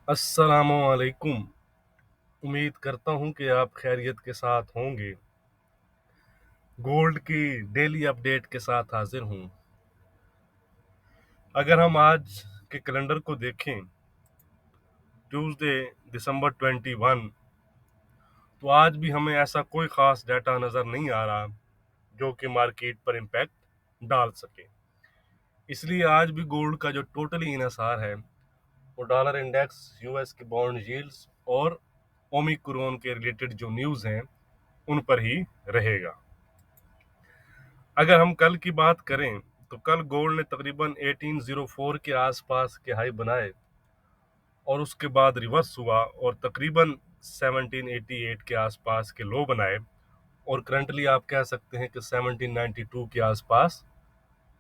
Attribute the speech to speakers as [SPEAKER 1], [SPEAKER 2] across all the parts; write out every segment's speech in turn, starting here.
[SPEAKER 1] अस्सलामुअलैकुम। उम्मीद करता हूँ कि आप खैरियत के साथ होंगे। गोल्ड की डेली अपडेट के साथ हाजिर हूँ। अगर हम आज के कैलेंडर को देखें, ट्यूसडे दिसंबर 21, तो आज भी हमें ऐसा कोई ख़ास डाटा नज़र नहीं आ रहा जो कि मार्केट पर इम्पैक्ट डाल सके। इसलिए आज भी गोल्ड का जो टोटली इन्हिसार है वो डॉलर इंडेक्स, यूएस के बॉन्ड यील्ड्स और ओमिक्रॉन के रिलेटेड जो न्यूज़ हैं उन पर ही रहेगा। अगर हम कल की बात करें तो कल गोल्ड ने तकरीबन 1804 के आसपास के हाई बनाए और उसके बाद रिवर्स हुआ और तकरीबन 1788 के आसपास के लो बनाए और करंटली आप कह सकते हैं कि 1792 के आसपास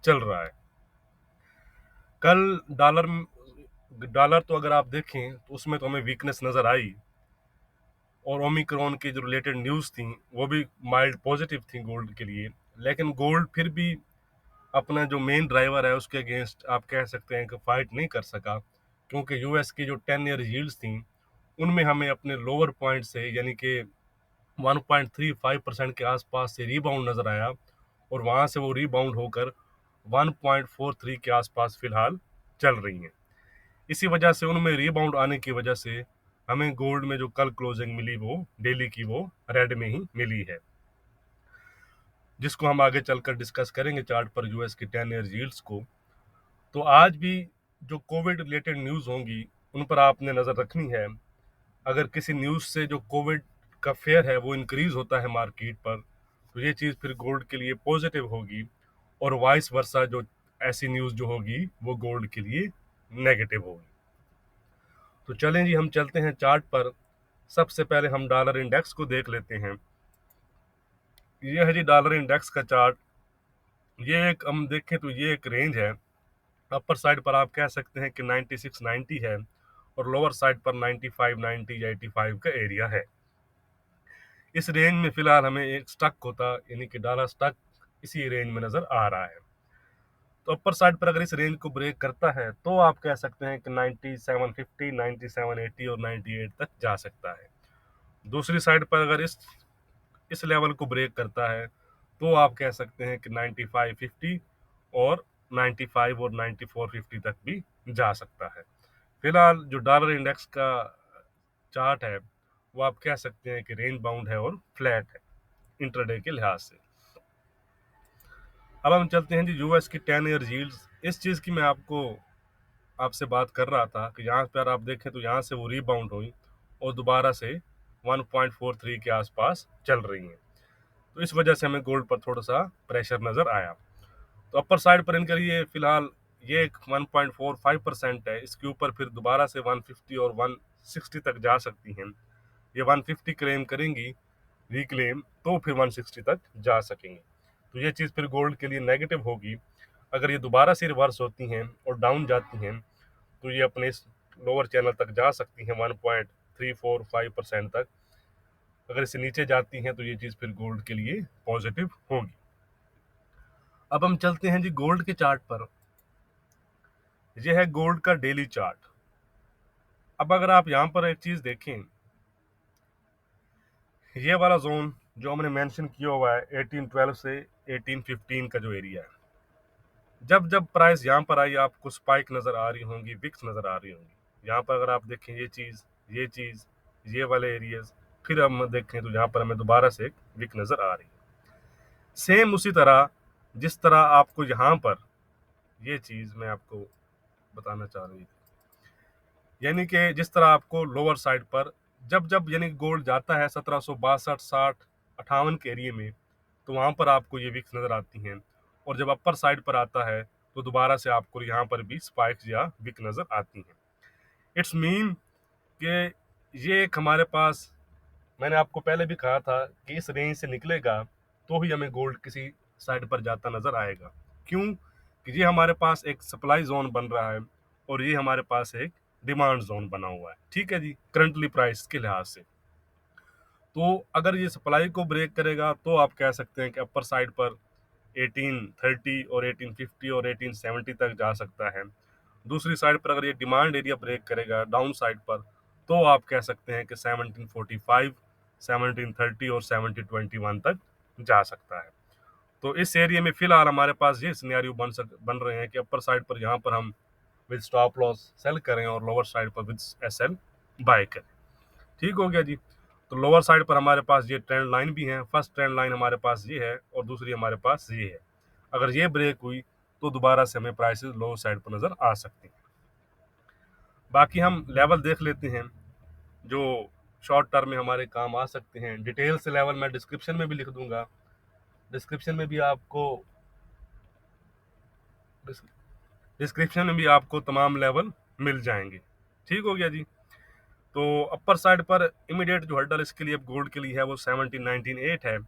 [SPEAKER 1] चल रहा है। कल डॉलर तो अगर आप देखें तो उसमें तो हमें वीकनेस नज़र आई और ओमिक्रॉन की जो रिलेटेड न्यूज़ थी वो भी माइल्ड पॉजिटिव थी गोल्ड के लिए, लेकिन गोल्ड फिर भी अपना जो मेन ड्राइवर है उसके अगेंस्ट आप कह सकते हैं कि फाइट नहीं कर सका, क्योंकि यूएस की जो 10 ईयर यील्ड्स थी उनमें हमें अपने लोअर पॉइंट से यानी कि 1.35% के आसपास से रीबाउंड नज़र आया और वहाँ से वो रीबाउंड होकर 1.43 के आसपास फिलहाल चल रही हैं। इसी वजह से उनमें रीबाउंड आने की वजह से हमें गोल्ड में जो कल क्लोजिंग मिली वो डेली की वो रेड में ही मिली है, जिसको हम आगे चलकर डिस्कस करेंगे चार्ट पर यूएस की 10 ईयर यील्ड्स को। तो आज भी जो कोविड रिलेटेड न्यूज़ होंगी उन पर आपने नज़र रखनी है। अगर किसी न्यूज़ से जो कोविड का फेयर है वो इंक्रीज होता है मार्केट पर, तो ये चीज़ फिर गोल्ड के लिए पॉजिटिव होगी और वाइस वर्सा जो ऐसी न्यूज़ जो होगी वो गोल्ड के लिए नेगेटिव होगी। तो चलें जी, हम चलते हैं चार्ट पर। सबसे पहले हम डॉलर इंडेक्स को देख लेते हैं। ये है जी डॉलर इंडेक्स का चार्ट। ये एक हम देखें तो ये एक रेंज है। अपर साइड पर आप कह सकते हैं कि 96-90 है और लोअर साइड पर 95-90 या 85 का एरिया है। इस रेंज में फिलहाल हमें एक स्टक होता यानी कि डॉलर स्टक इसी रेंज में नजर आ रहा है। तो अपर साइड पर अगर इस रेंज को ब्रेक करता है तो आप कह सकते हैं कि 9750, 9780 और 98 तक जा सकता है। दूसरी साइड पर अगर इस लेवल को ब्रेक करता है तो आप कह सकते हैं कि 9550 और 95 और 9450 तक भी जा सकता है। फिलहाल जो डॉलर इंडेक्स का चार्ट है वो आप कह सकते हैं कि रेंज बाउंड है और फ्लैट है इंटरडे के लिहाज से। अब हम चलते हैं जी यूएस की 10 ईयर यील्ड्स। इस चीज़ की मैं आपसे बात कर रहा था कि यहाँ पर आप देखें तो यहाँ से वो रीबाउंड हुई और दोबारा से 1.43 के आसपास चल रही हैं। तो इस वजह से हमें गोल्ड पर थोड़ा सा प्रेशर नज़र आया। तो अपर साइड पर इनके लिए फिलहाल ये एक 1.45% है। इसके ऊपर फिर दोबारा से 150 और 160 तक जा सकती हैं। ये 150 क्लेम करेंगी रिक्लेम तो फिर 160 तक जा सकेंगे। तो ये चीज़ फिर गोल्ड के लिए नेगेटिव होगी। अगर ये दोबारा से रिवर्स होती हैं और डाउन जाती हैं तो ये अपने इस लोअर चैनल तक जा सकती हैं 1.345% तक। अगर इससे नीचे जाती हैं तो ये चीज़ फिर गोल्ड के लिए पॉजिटिव होगी। अब हम चलते हैं जी गोल्ड के चार्ट पर। ये है गोल्ड का डेली चार्ट। अब अगर आप यहाँ पर एक चीज़ देखें, ये वाला जोन जो हमने मेंशन किया हुआ है 1812 से 1815 का जो एरिया है, जब जब प्राइस यहाँ पर आई आपको स्पाइक नज़र आ रही होंगी, विक्स नज़र आ रही होंगी। यहाँ पर अगर आप देखें ये चीज़ ये वाले एरियाज, फिर हम देखें तो यहाँ पर हमें दोबारा से एक विक नज़र आ रही है। सेम उसी तरह जिस तरह आपको यहाँ पर ये चीज़ मैं आपको बताना चाह रही थी, यानी कि जिस तरह आपको लोअर साइड पर जब जब यानी गोल्ड जाता है 1762, 60, 58 के एरिया में, तो वहाँ पर आपको ये विक्स नज़र आती हैं और जब अपर साइड पर आता है तो दोबारा से आपको यहाँ पर भी स्पाइक्स या विक नज़र आती हैं। इट्स मीन कि ये एक हमारे पास, मैंने आपको पहले भी कहा था कि इस रेंज से निकलेगा तो ही हमें गोल्ड किसी साइड पर जाता नज़र आएगा। क्यों? कि ये हमारे पास एक सप्लाई जोन बन रहा है और ये हमारे पास एक डिमांड जोन बना हुआ है। ठीक है जी, करंटली प्राइस के लिहाज से। तो अगर ये सप्लाई को ब्रेक करेगा तो आप कह सकते हैं कि अपर साइड पर 1830 और 1850 और 1870 तक जा सकता है। दूसरी साइड पर अगर ये डिमांड एरिया ब्रेक करेगा डाउन साइड पर, तो आप कह सकते हैं कि 1745, 1730 और 1721 तक जा सकता है। तो इस एरिया में फिलहाल हमारे पास ये सिनेरियो बन रहे हैं कि अपर साइड पर यहाँ पर हम विद स्टॉप लॉस सेल करें और लोअर साइड पर विद एसएल बाय करें। ठीक हो गया जी। तो लोअर साइड पर हमारे पास ये ट्रेंड लाइन भी है, फर्स्ट ट्रेंड लाइन हमारे पास ये है और दूसरी हमारे पास ये है। अगर ये ब्रेक हुई तो दोबारा से हमें प्राइसेस लो साइड पर नजर आ सकती हैं। बाकी हम लेवल देख लेते हैं जो शॉर्ट टर्म में हमारे काम आ सकते हैं। डिटेल से लेवल मैं डिस्क्रिप्शन में भी लिख दूंगा, डिस्क्रिप्शन में भी आपको डिस्क्रिप्शन में भी आपको तमाम लेवल मिल जाएंगे। ठीक हो गया जी। तो अपर साइड पर इमीडिएट जो हर्डल इसके लिए गोल्ड के लिए है वो 1798 है,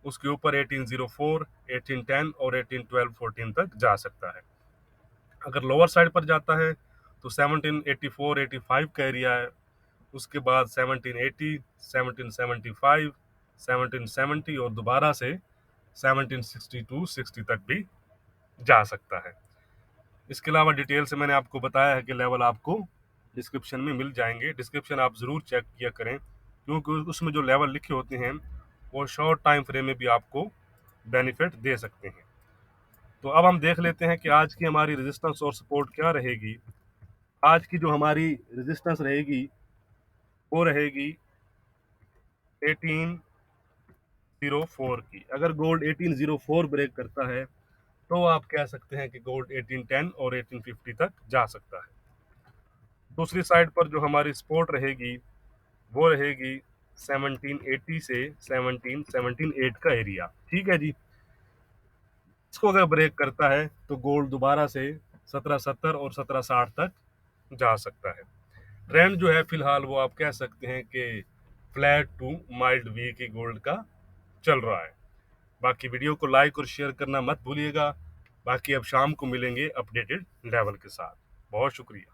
[SPEAKER 1] उसके ऊपर 1804, 1810 और 1812, 14 तक जा सकता है। अगर लोअर साइड पर जाता है तो 1784, 85 का एरिया है, उसके बाद 1780, 1775, 1770 और दोबारा से 1762, 60 तक भी जा सकता है। इसके अलावा डिटेल से मैंने आपको बताया है कि लेवल आपको डिस्क्रिप्शन में मिल जाएंगे। डिस्क्रिप्शन आप ज़रूर चेक किया करें क्योंकि उसमें जो लेवल लिखे होते हैं वो शॉर्ट टाइम फ्रेम में भी आपको बेनिफिट दे सकते हैं। तो अब हम देख लेते हैं कि आज की हमारी रेजिस्टेंस और सपोर्ट क्या रहेगी। आज की जो हमारी रेजिस्टेंस रहेगी वो रहेगी 1804 की। अगर गोल्ड 1804 ब्रेक करता है तो आप कह सकते हैं कि गोल्ड 1810 और 1850 तक जा सकता है। दूसरी साइड पर जो हमारी सपोर्ट रहेगी वो रहेगी 1780 से 1778 का एरिया। ठीक है जी। इसको अगर ब्रेक करता है तो गोल्ड दोबारा से 1770 और 1760 तक जा सकता है। ट्रेंड जो है फिलहाल वो आप कह सकते हैं कि फ्लैट टू माइल्ड वीक की गोल्ड का चल रहा है। बाकी वीडियो को लाइक और शेयर करना मत भूलिएगा। बाकी अब शाम को मिलेंगे अपडेटेड लेवल के साथ। बहुत शुक्रिया।